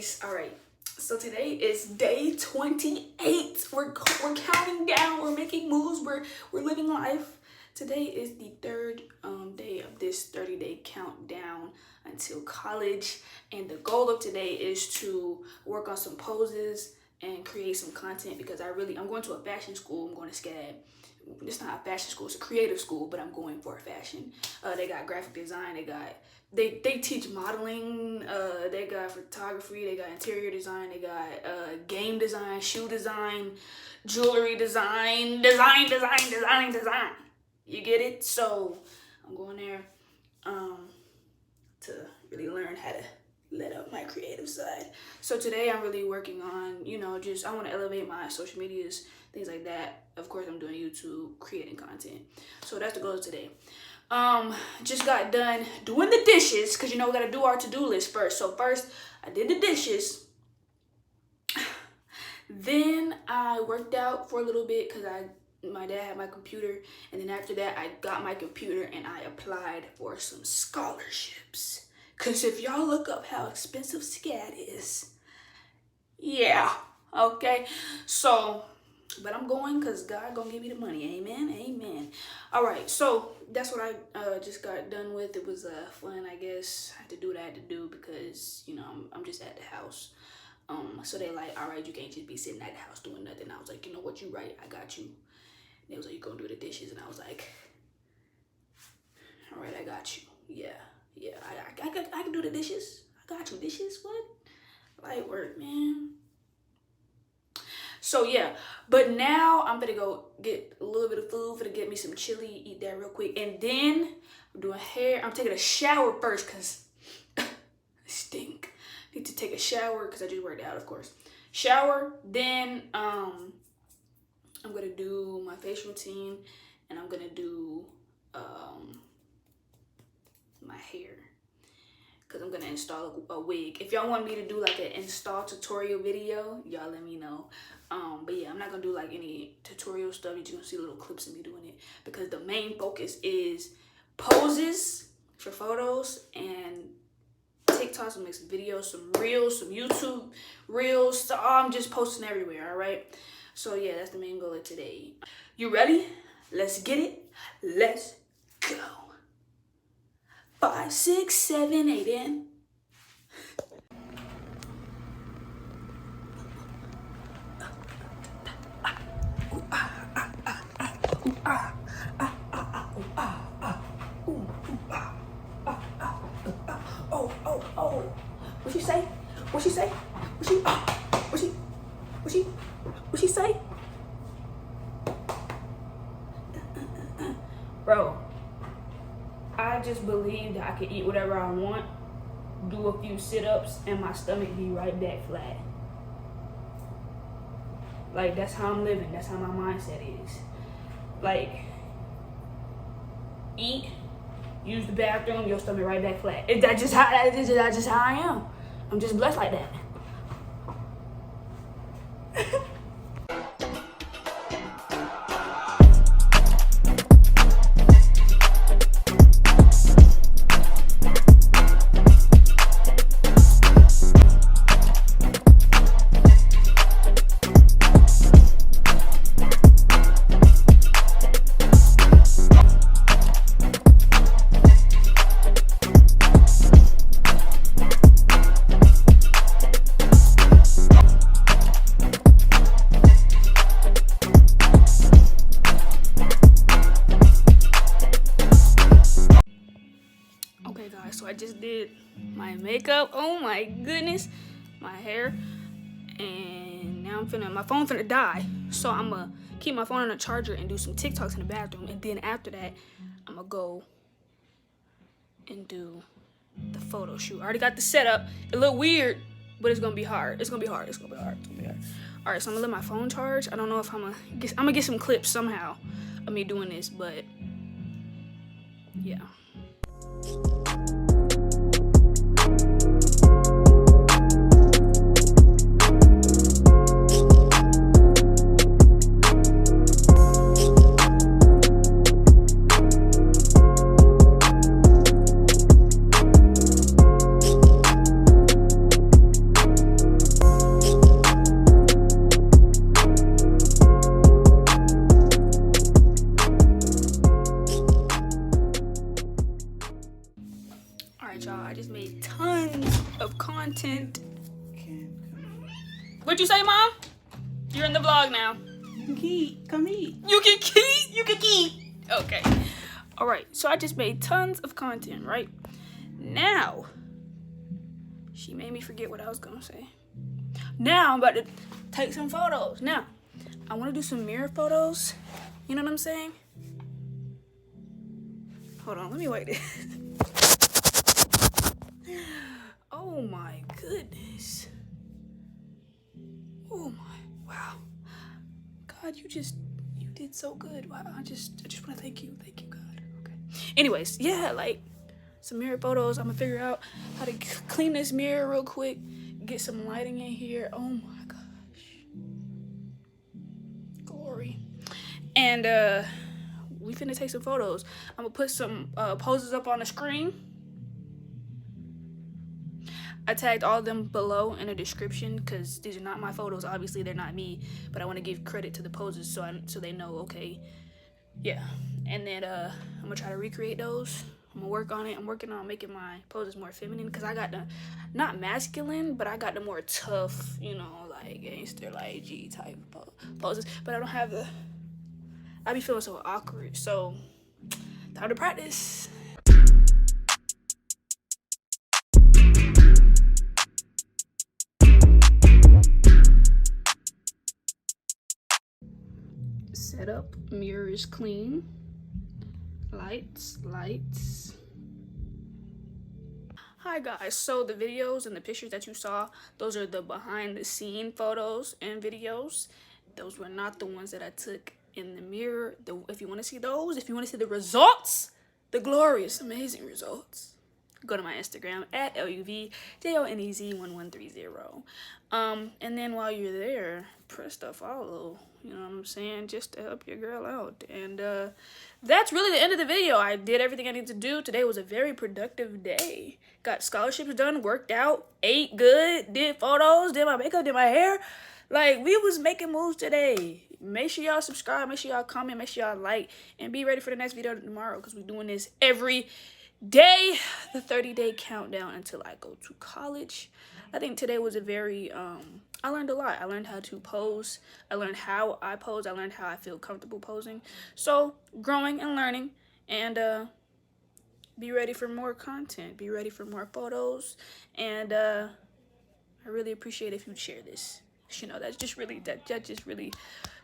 guys. All right, so today is day 28. We're counting down. We're making moves. We're living life. Today is the third day of this 30-day countdown until college, and the goal of today is to work on some poses and create some content, because I'm going to a fashion school. I'm going to SCAD. It's not a fashion school, it's a creative school, but I'm going for a fashion. They got graphic design, they teach modeling, they got photography, they got interior design, they got game design, shoe design, jewelry design. You get it? So I'm going there to really learn how to let out my creative side. So today I'm really working on, I want to elevate my social medias, things like that. Of course, I'm doing YouTube, creating content. So that's the goal of today. Just got done doing the dishes, because we got to do our to-do list first. So first I did the dishes. Then I worked out for a little bit because my dad had my computer, and then after that I got my computer and I applied for some scholarships. Because if y'all look up how expensive SCAD is, yeah, okay. So, but I'm going because God gonna give me the money. Amen, amen. All right, so that's what I just got done with. It was fun, I guess. I had to do what I had to do because, I'm just at the house. So they like, all right, you can't just be sitting at the house doing nothing. I was like, you know what, you right, I got you. And they was like, you gonna do the dishes? And I was like, all right, I got you. Yeah, I can do the dishes. I got you. Dishes, what? Light work, man. So yeah, but now I'm gonna go get a little bit of food, gonna get me some chili, eat that real quick, and then I'm doing hair. I'm taking a shower first because I stink. Need to take a shower because I just worked out, of course. Shower, then I'm gonna do my face routine, and I'm gonna do my hair, because I'm gonna install a wig. If y'all want me to do like an install tutorial video, y'all let me know. But yeah, I'm not gonna do like any tutorial stuff. You're just gonna see little clips of me doing it, because the main focus is poses for photos and TikToks. I'm make some videos, some reels, some YouTube reels. So I'm just posting everywhere, all right? So yeah, that's the main goal of today. You ready? Let's get it. Let's go. 5, 6, 7, 8, in. Oh. What she say? What she say? What she say? Bro, I just believe that I can eat whatever I want, do a few sit-ups, and my stomach be right back flat. Like, that's how I'm living. That's how my mindset is. Like, eat, use the bathroom, your stomach right back flat. That's just how I am. I'm just blessed like that. Okay guys, so I just did my makeup. Oh my goodness, my hair, and now my phone finna die. So I'm gonna keep my phone on the charger and do some TikToks in the bathroom, and then after that, I'm gonna go and do the photo shoot. I already got the setup. It look weird, but it's gonna be hard. It's gonna be hard. All right, so I'm gonna let my phone charge. I don't know if I'm gonna get some clips somehow of me doing this, but yeah. What'd you say, Mom? You're in the vlog now. You can keep. Come eat. You can keep. You can keep. Okay. All right. So I just made tons of content, right? Now, she made me forget what I was gonna say. Now I'm about to take some photos. Now, I want to do some mirror photos. You know what I'm saying? Hold on. Let me wait. Oh my goodness. Oh my, wow. God, you did so good. Wow, I just want to thank you. Thank you, God. Okay. Anyways, yeah, like some mirror photos. I'm gonna figure out how to clean this mirror real quick. Get some lighting in here. Oh my gosh. Glory. And we finna take some photos. I'm gonna put some poses up on the screen. I tagged all of them below in the description because these are not my photos. Obviously, they're not me, but I want to give credit to the poses so they know, okay, yeah. And then I'm gonna try to recreate those. I'm gonna work on it. I'm working on making my poses more feminine because I got the not masculine, but I got the more tough, you know, like gangster, like G type poses. But I don't have the. I be feeling so awkward. So time to practice. Set up, mirror is clean. Lights. Hi guys, so the videos and the pictures that you saw, those are the behind the scene photos and videos. Those were not the ones that I took in the mirror. If you want to see those, if you want to see the results, the glorious, amazing results, go to my Instagram at LUVJONEZ1130. And then while you're there, press the follow, you know what I'm saying, just to help your girl out. And that's really the end of the video. I did everything I needed to do. Today was a very productive day. Got scholarships done, worked out, ate good, did photos, did my makeup, did my hair. Like, we was making moves today. Make sure y'all subscribe, make sure y'all comment, make sure y'all like, and be ready for the next video tomorrow because we're doing this every day, the 30-day countdown until I go to college. I think today was a very I learned a lot. I learned how to pose. I learned how I pose. I learned how I feel comfortable posing. So growing and learning, and be ready for more content, be ready for more photos, and I really appreciate if you'd share this. You know, that just really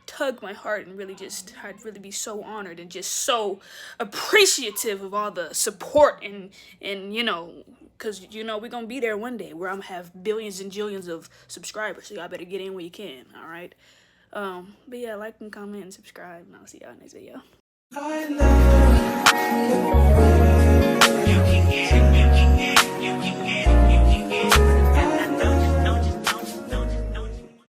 tugged my heart, and really just, I'd really be so honored and just so appreciative of all the support and you know, because, you know, we're going to be there one day where I'm going to have billions and jillions of subscribers, so y'all better get in where you can, all right? But yeah, like and comment and subscribe, and I'll see y'all next video.